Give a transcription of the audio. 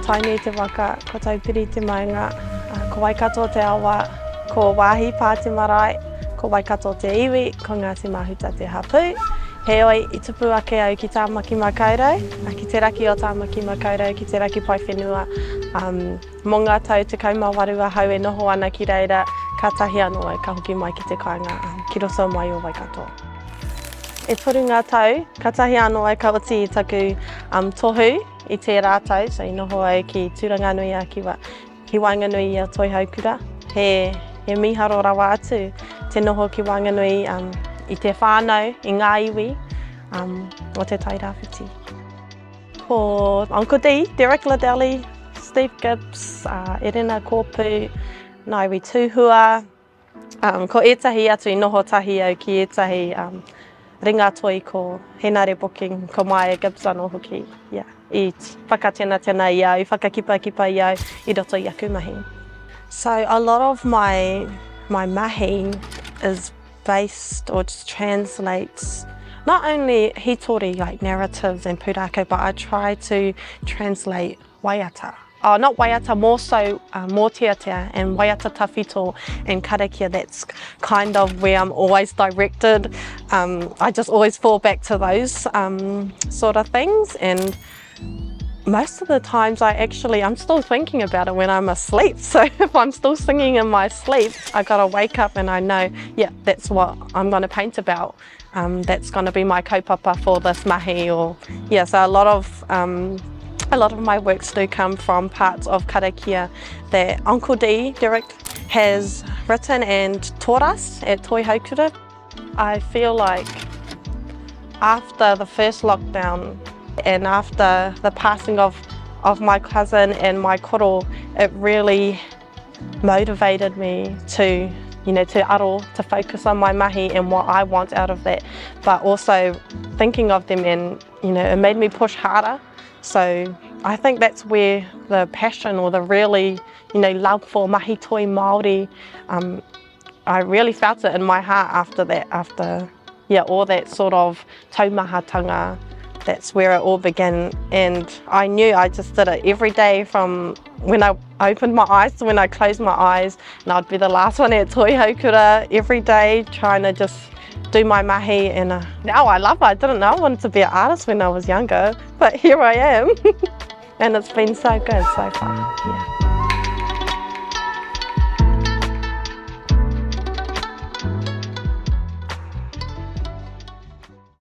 tainui te waka, ko tau piri te maunga, ko waikato te awa, ko wāhi pā te marae, ko waikato te iwi, ko Ngāti Mahuta te hapu. Heoi, I tupu ake au ki tāmaki makaurau, ki te raki o tāmaki makaurau, ki te raki pai whenua. Mō ngā tau te kaumāwaru hau e noho ana ki reira, ka tahi anō ai ka hoki mai ki te kāinga, ki roto mai o Waikato. E toru ngā tau, ka tahi anō ai ka oti I taku tohu I te rātau, so I noho ai ki Turanganui a ki Wanganui a Toi Haukura. He miharo rawa atu, te noho ki Wanganui I te whānau, I ngā iwi, o te tairawhiti. Ko Uncle D, Derek Liddell, Steve Gibbs, Erina Kōpū, Naiwi Tūhua, ko ētahi atu I noho tahi au ki ētahi ringa toi ko Henare Booking, ko Maya Gibbs anō hoki. Yeah. I whakatena tēnā I au, I whakakipa I au, I roto I aku mahi. So a lot of my mahi is based or just translates not only hitori like narratives and pūrākau, but I try to translate waiata. Oh, not waiata, more so mōtiatia and waiata tawhito and karakia. That's kind of where I'm always directed. I just always fall back to those sort of things, and most of the times I'm still thinking about it when I'm asleep. So if I'm still singing in my sleep, I gotta wake up and I know, yeah, that's what I'm gonna paint about. That's gonna be my kaupapa for this mahi, or yeah. So a lot of my works do come from parts of karakia that Uncle D, Derek, has written and taught us at Toi Haukura. I feel like after the first lockdown and after the passing of my cousin and my koro, it really motivated me to aro, to focus on my mahi and what I want out of that, but also thinking of them, and it made me push harder. So I think that's where the passion or the really, love for mahi toi Māori, I really felt it in my heart after that, all that sort of taumahatanga. That's where it all began, and I knew I just did it every day from when I opened my eyes to when I closed my eyes, and I'd be the last one at Toi Haukura every day trying to just do my mahi, and now I love it. I didn't know I wanted to be an artist when I was younger, but here I am. And it's been so good so far, yeah.